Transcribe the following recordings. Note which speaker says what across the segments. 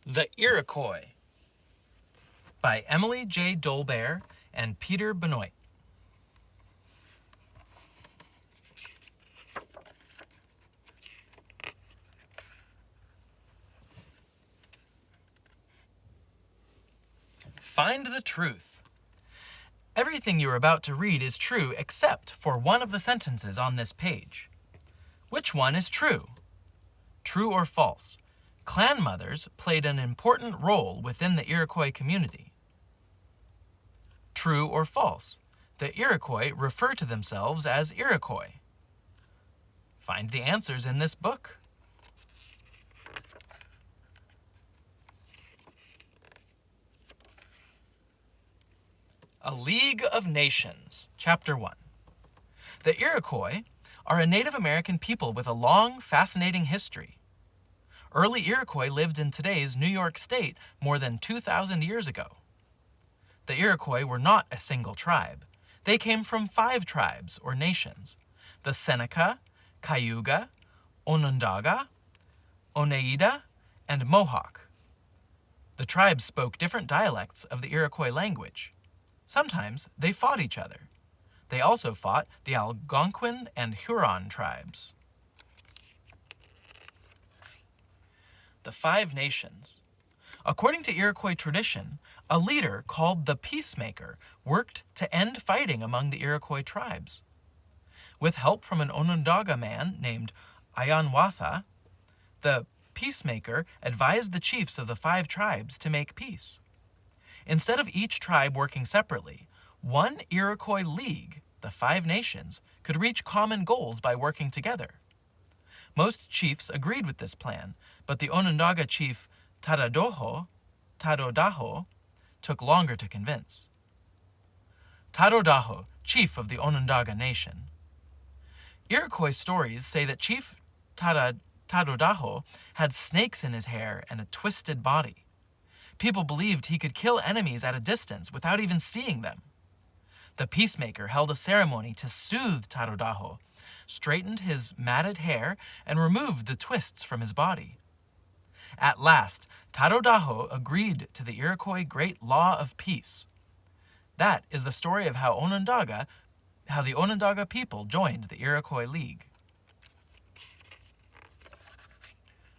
Speaker 1: The Iriquois by Emily J. Dolbear and Peter Benoit. Find the truth. Everything you are about to read is true except for one of the sentences on this page. Which one is true? True or false? Clan mothers played an important role within the Iroquois community. True or false? The Iroquois refer to themselves as Iroquois. Find the answers in this book. A League of Nations, Chapter 1. The Iroquois are a Native American people with a long, fascinating history. Early Iroquois lived in today's New York State more than 2,000 years ago. The Iroquois were not a single tribe. They came from 5 tribes or nations: the Seneca, Cayuga, Onondaga, Oneida, and Mohawk. The tribes spoke different dialects of the Iroquois language. Sometimes they fought each other. They also fought the Algonquin and Huron tribes. The 5 nations. According to Iroquois tradition, a leader called the Peacemaker worked to end fighting among the Iroquois tribes. With help from an Onondaga man named Ayanwatha, the Peacemaker advised the chiefs of the 5 tribes to make peace. Instead of each tribe working separately, one Iroquois league, the 5 nations, could reach common goals by working together. Most chiefs agreed with this plan, but the Onondaga chief Tadodaho took longer to convince. Tadodaho, chief of the Onondaga nation. Iroquois stories say that Chief Tadodaho had snakes in his hair and a twisted body. People believed he could kill enemies at a distance without even seeing them. The Peacemaker held a ceremony to soothe Tadodaho, straightened his matted hair, and removed the twists from his body. At last, Tadodaho agreed to the Iroquois Great Law of Peace. That is the story of how the Onondaga people joined the Iroquois League.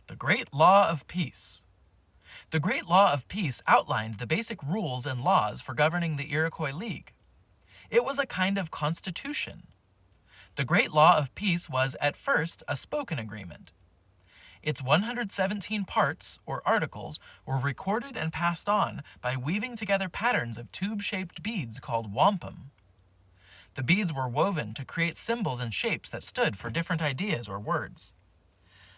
Speaker 1: The Great Law of Peace. The Great Law of Peace outlined the basic rules and laws for governing the Iroquois League. It was a kind of constitution. The Great Law of Peace was, at first, a spoken agreement. Its 117 parts, or articles, were recorded and passed on by weaving together patterns of tube-shaped beads called wampum. The beads were woven to create symbols and shapes that stood for different ideas or words.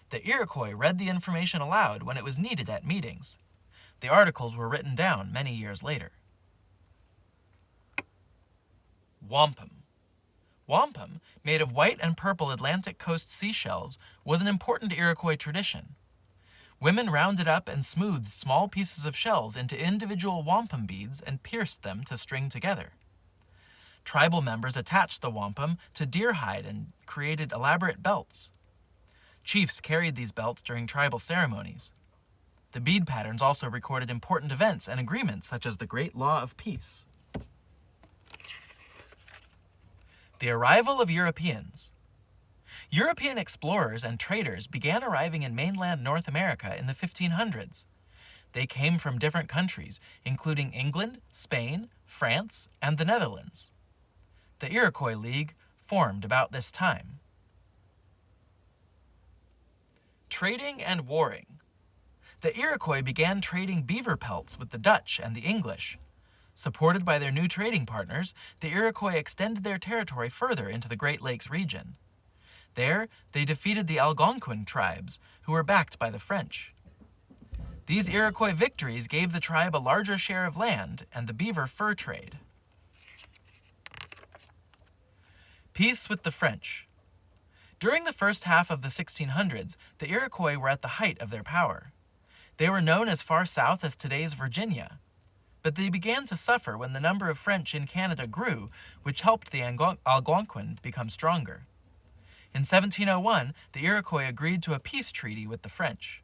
Speaker 1: The Iroquois read the information aloud when it was needed at meetings. The articles were written down many years later. Wampum. Wampum, made of white and purple Atlantic coast seashells, was an important Iroquois tradition. Women rounded up and smoothed small pieces of shells into individual wampum beads and pierced them to string together. Tribal members attached the wampum to deer hide and created elaborate belts. Chiefs carried these belts during tribal ceremonies. The bead patterns also recorded important events and agreements such as the Great Law of Peace. The arrival of Europeans. European explorers and traders began arriving in mainland North America in the 1500s. They came from different countries, including England, Spain, France, and the Netherlands. The Iroquois League formed about this time. Trading and warring. The Iroquois began trading beaver pelts with the Dutch and the English. Supported by their new trading partners, the Iroquois extended their territory further into the Great Lakes region. There, they defeated the Algonquin tribes, who were backed by the French. These Iroquois victories gave the tribe a larger share of land and the beaver fur trade. Peace with the French. During the first half of the 1600s, the Iroquois were at the height of their power. They were known as far south as today's Virginia. But they began to suffer when the number of French in Canada grew, which helped the Algonquin become stronger. In 1701, the Iroquois agreed to a peace treaty with the French.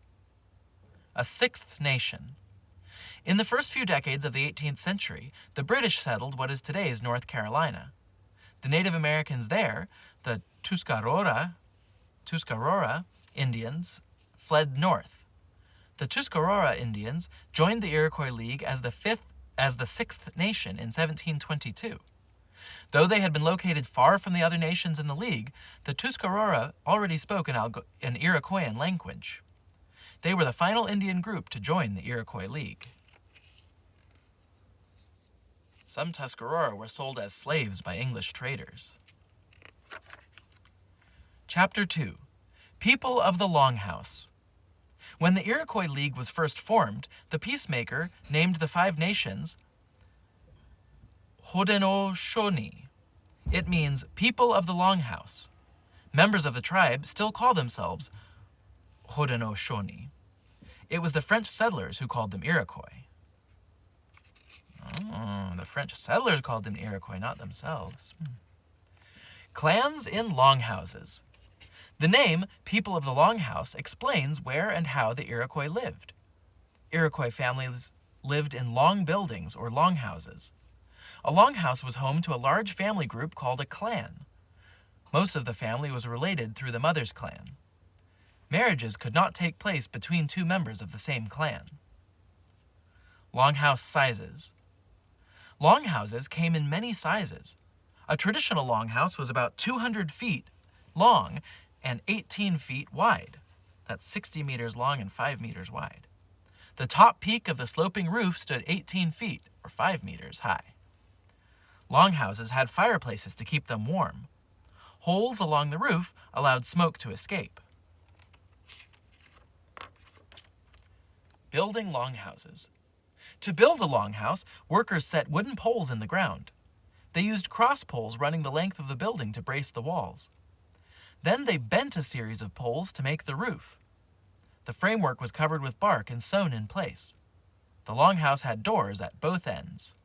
Speaker 1: a sixth nation. In the first few decades of the 18th century, the British settled what is today's North Carolina. The Native Americans there, the Tuscarora Indians, fled north. The Tuscarora Indians joined the Iroquois League as the sixth nation in 1722. Though they had been located far from the other nations in the League, the Tuscarora already spoke an Iroquoian language. They were the final Indian group to join the Iroquois League. Some Tuscarora were sold as slaves by English traders. Chapter 2. People of the Longhouse. When the Iroquois League was first formed, the peacemaker named the 5 nations Haudenosaunee. It means people of the Longhouse. Members of the tribe still call themselves Haudenosaunee. It was the French settlers who called them Iroquois. Oh, the French settlers called them Iroquois, not themselves. Clans in longhouses. The name People of the Longhouse explains where and how the Iroquois lived. Iroquois families lived in long buildings or longhouses. A longhouse was home to a large family group called a clan. Most of the family was related through the mother's clan. Marriages could not take place between 2 members of the same clan. Longhouse sizes. Longhouses came in many sizes. A traditional longhouse was about 200 feet long and 18 feet wide. That's 60 meters long and 5 meters wide. The top peak of the sloping roof stood 18 feet, or 5 meters, high. Longhouses had fireplaces to keep them warm. Holes along the roof allowed smoke to escape. Building longhouses. To build a longhouse, workers set wooden poles in the ground. They used cross poles running the length of the building to brace the walls. Then they bent a series of poles to make the roof. The framework was covered with bark and sewn in place. The longhouse had doors at both ends.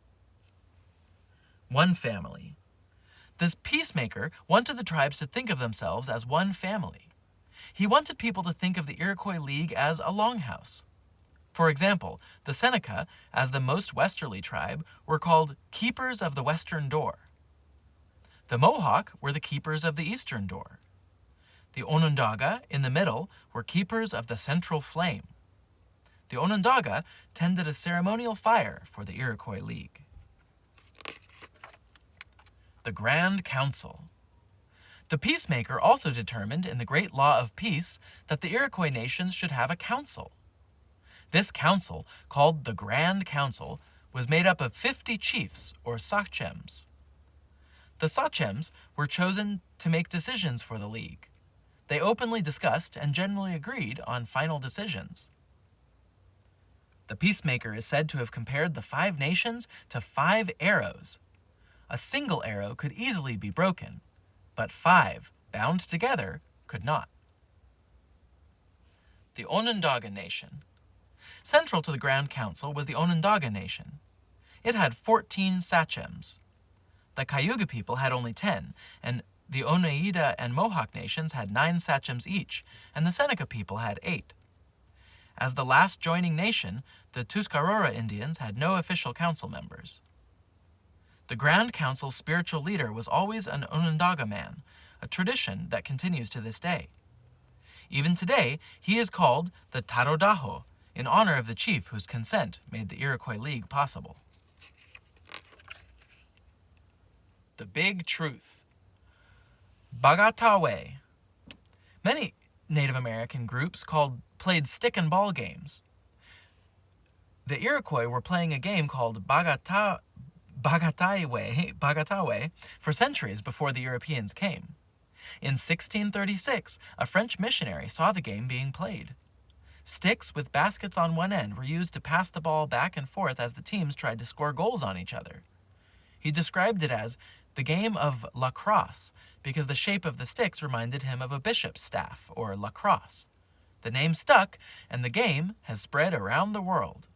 Speaker 1: One family. This peacemaker wanted the tribes to think of themselves as one family. He wanted people to think of the Iroquois League as a longhouse. For example, the Seneca, as the most westerly tribe, were called Keepers of the Western Door. The Mohawk were the Keepers of the Eastern Door. The Onondaga, in the middle, were Keepers of the Central Flame. The Onondaga tended a ceremonial fire for the Iroquois League. The Grand Council. The peacemaker also determined in the Great Law of Peace that the Iroquois nations should have a council. This council, called the Grand Council, was made up of 50 chiefs, or sachems. The sachems were chosen to make decisions for the League. They openly discussed and generally agreed on final decisions. The peacemaker is said to have compared the 5 nations to 5 arrows. A single arrow could easily be broken, but 5, bound together, could not. The Onondaga Nation. Central to the Grand Council was the Onondaga Nation. It had 14 sachems. The Cayuga people had only 10, and the Oneida and Mohawk nations had 9 sachems each, and the Seneca people had 8. As the last joining nation, the Tuscarora Indians had no official council members. The Grand Council's spiritual leader was always an Onondaga man, a tradition that continues to this day. Even today, he is called the Tarodaho, in honor of the chief whose consent made the Iroquois League possible. The Big Truth. Bagatawe. Many Native American groups played stick and ball games. The Iroquois were playing a game called Bagatawe for centuries before the Europeans came. In 1636, a French missionary saw the game being played. Sticks with baskets on one end were used to pass the ball back and forth as the teams tried to score goals on each other. He described it as the game of lacrosse because the shape of the sticks reminded him of a bishop's staff, or lacrosse. The name stuck, and the game has spread around the world.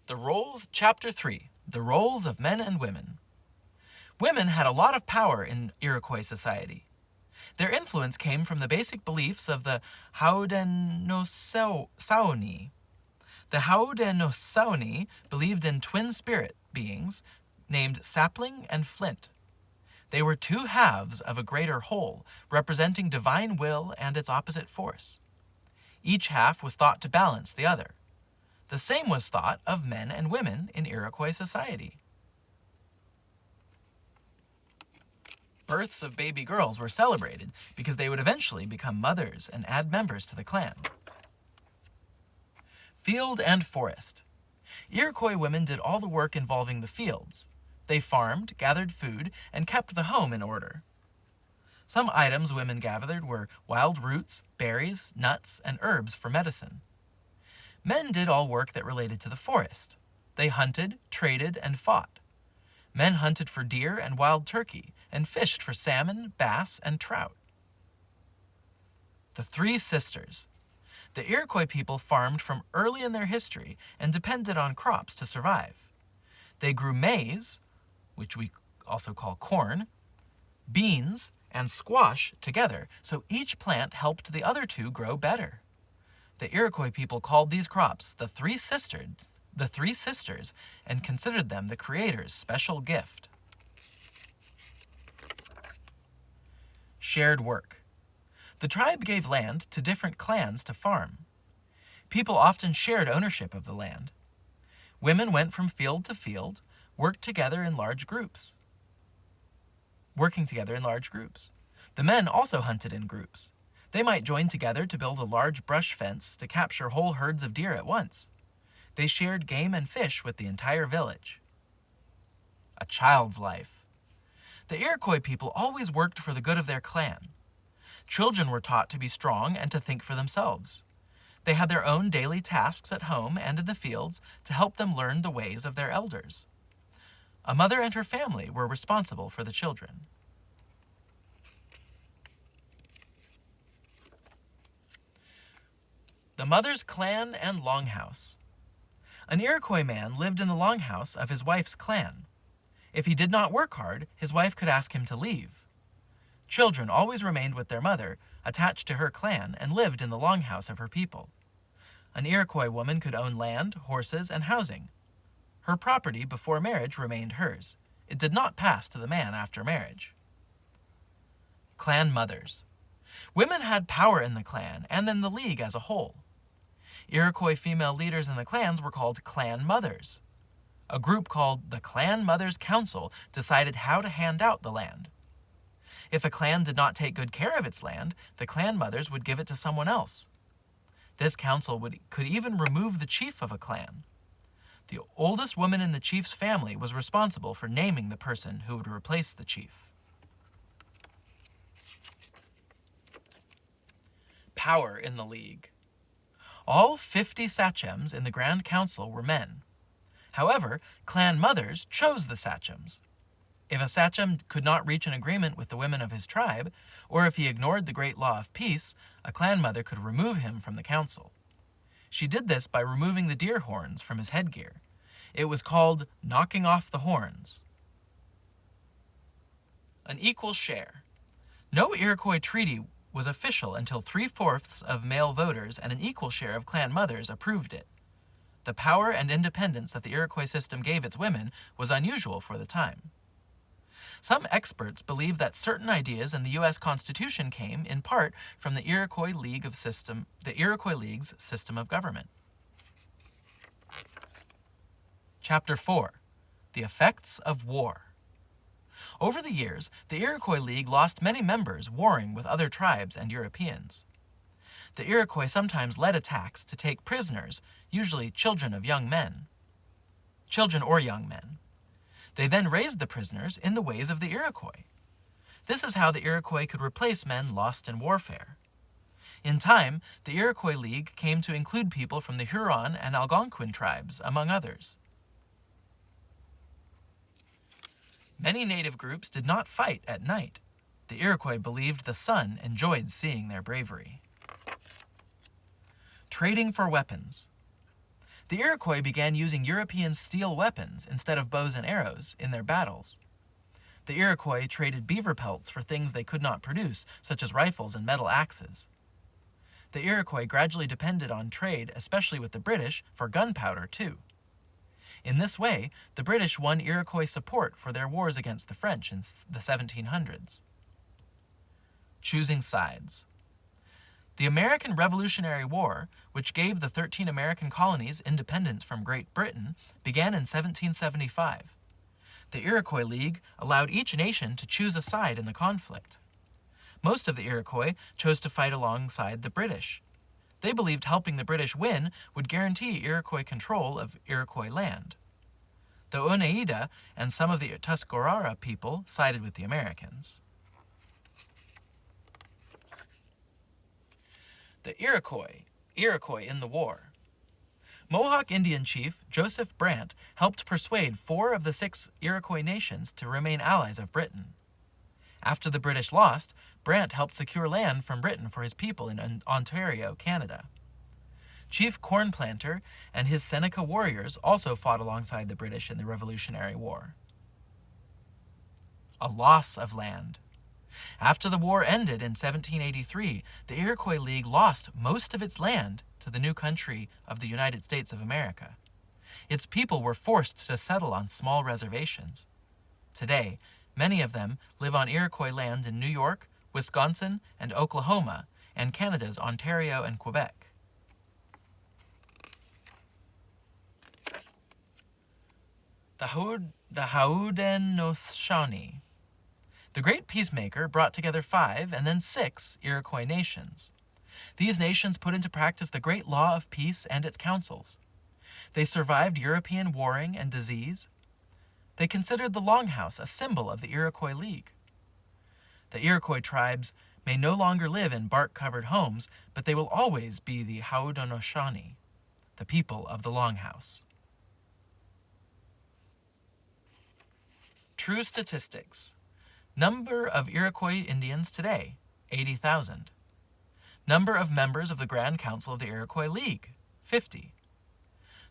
Speaker 1: The Roles, Chapter 3, The Roles of Men and Women. Women had a lot of power in Iroquois society. Their influence came from the basic beliefs of the Haudenosaunee. The Haudenosaunee believed in twin spirit beings named Sapling and Flint. They were two halves of a greater whole, representing divine will and its opposite force. Each half was thought to balance the other. The same was thought of men and women in Iroquois society. Births of baby girls were celebrated because they would eventually become mothers and add members to the clan. Field and forest. Iroquois women did all the work involving the fields. They farmed, gathered food, and kept the home in order. Some items women gathered were wild roots, berries, nuts, and herbs for medicine. Men did all work that related to the forest. They hunted, traded, and fought. Men hunted for deer and wild turkey, and fished for salmon, bass, and trout. The Three Sisters. The Iroquois people farmed from early in their history and depended on crops to survive. They grew maize, which we also call corn, beans, and squash together, so each plant helped the other two grow better. The Iroquois people called these crops the Three Sisters, and considered them the Creator's special gift. Shared work. The tribe gave land to different clans to farm. People often shared ownership of the land. Women went from field to field, working together in large groups. The men also hunted in groups. They might join together to build a large brush fence to capture whole herds of deer at once. They shared game and fish with the entire village. A child's life. The Iroquois people always worked for the good of their clan. Children were taught to be strong and to think for themselves. They had their own daily tasks at home and in the fields to help them learn the ways of their elders. A mother and her family were responsible for the children. The mother's clan and longhouse. An Iroquois man lived in the longhouse of his wife's clan. If he did not work hard, his wife could ask him to leave. Children always remained with their mother, attached to her clan, and lived in the longhouse of her people. An Iroquois woman could own land, horses, and housing. Her property before marriage remained hers. It did not pass to the man after marriage. Clan mothers. Women had power in the clan and in the league as a whole. Iroquois female leaders in the clans were called clan mothers. A group called the Clan Mothers Council decided how to hand out the land. If a clan did not take good care of its land, the clan mothers would give it to someone else. This council could even remove the chief of a clan. The oldest woman in the chief's family was responsible for naming the person who would replace the chief. Power in the League. All 50 sachems in the Grand Council were men. However, clan mothers chose the sachems. If a sachem could not reach an agreement with the women of his tribe, or if he ignored the great law of peace, a clan mother could remove him from the council. She did this by removing the deer horns from his headgear. It was called knocking off the horns. An equal share. No Iroquois treaty was official until 3/4 of male voters and an equal share of clan mothers approved it. The power and independence that the Iroquois system gave its women was unusual for the time. Some experts believe that certain ideas in the U.S. Constitution came, in part, from the Iroquois League's system of government. Chapter 4. The Effects of War. Over the years, the Iroquois League lost many members warring with other tribes and Europeans. The Iroquois sometimes led attacks to take prisoners, usually children or young men. They then raised the prisoners in the ways of the Iroquois. This is how the Iroquois could replace men lost in warfare. In time, the Iroquois League came to include people from the Huron and Algonquin tribes, among others. Many native groups did not fight at night. The Iroquois believed the sun enjoyed seeing their bravery. Trading for weapons. The Iroquois began using European steel weapons instead of bows and arrows in their battles. The Iroquois traded beaver pelts for things they could not produce, such as rifles and metal axes. The Iroquois gradually depended on trade, especially with the British, for gunpowder too. In this way, the British won Iroquois support for their wars against the French in the 1700s. Choosing sides. The American Revolutionary War, which gave the 13 American colonies independence from Great Britain, began in 1775. The Iroquois League allowed each nation to choose a side in the conflict. Most of the Iroquois chose to fight alongside the British. They believed helping the British win would guarantee Iroquois control of Iroquois land. The Oneida and some of the Tuscarora people sided with the Americans. The Iroquois in the war. Mohawk Indian chief Joseph Brant helped persuade 4 of the 6 Iroquois nations to remain allies of Britain. After the British lost, Brant helped secure land from Britain for his people in Ontario, Canada. Chief Corn Planter and his Seneca warriors also fought alongside the British in the Revolutionary War. A loss of land. After the war ended in 1783, the Iroquois League lost most of its land to the new country of the United States of America. Its people were forced to settle on small reservations. Today, many of them live on Iroquois lands in New York, Wisconsin, and Oklahoma, and Canada's Ontario and Quebec. The Haudenosaunee. The Great Peacemaker brought together 5 and then 6 Iroquois nations. These nations put into practice the great law of peace and its councils. They survived European warring and disease. They considered the Longhouse a symbol of the Iroquois League. The Iroquois tribes may no longer live in bark-covered homes, but they will always be the Haudenosaunee, the people of the Longhouse. True statistics. Number of Iroquois Indians today, 80,000. Number of members of the Grand Council of the Iroquois League, 50.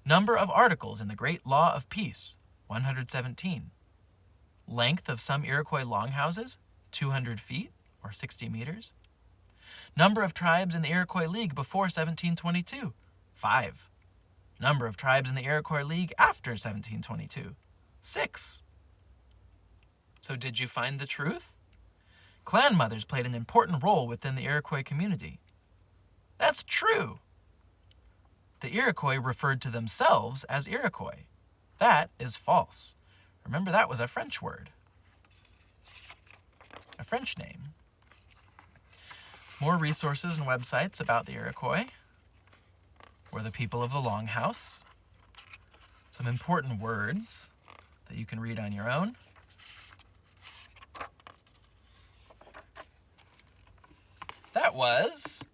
Speaker 1: Number of articles in the Great Law of Peace, 117. Length of some Iroquois longhouses, 200 feet, or 60 meters. Number of tribes in the Iroquois League before 1722, 5. Number of tribes in the Iroquois League after 1722, 6. So did you find the truth? Clan mothers played an important role within the Iroquois community. That's true. The Iroquois referred to themselves as Iroquois. That is false. Remember, that was a French word. A French name. More resources and websites about the Iroquois, or the people of the Longhouse. Some important words that you can read on your own. That was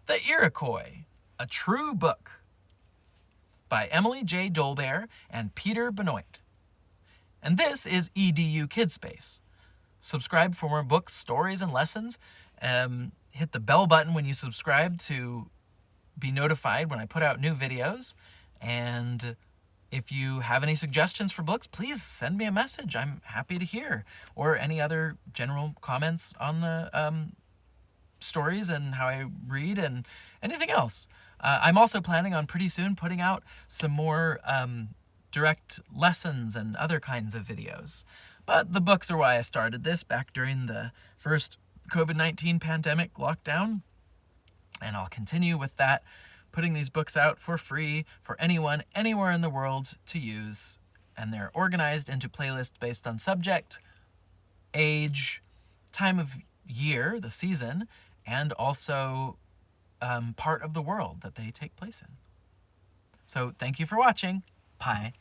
Speaker 1: The Iroquois, a True Book by Emily J. Dolbear and Peter Benoit. And this is EDU Kidspace. Subscribe for more books, stories, and lessons. Hit the bell button when you subscribe to be notified when I put out new videos. And if you have any suggestions for books, please send me a message. I'm happy to hear. Or any other general comments on the stories and how I read and anything else. I'm also planning on pretty soon putting out some more direct lessons and other kinds of videos. But the books are why I started this back during the first COVID-19 pandemic lockdown. And I'll continue with that, putting these books out for free for anyone, anywhere in the world to use. And they're organized into playlists based on subject, age, time of year, the season, and also part of the world that they take place in. So thank you for watching. Bye.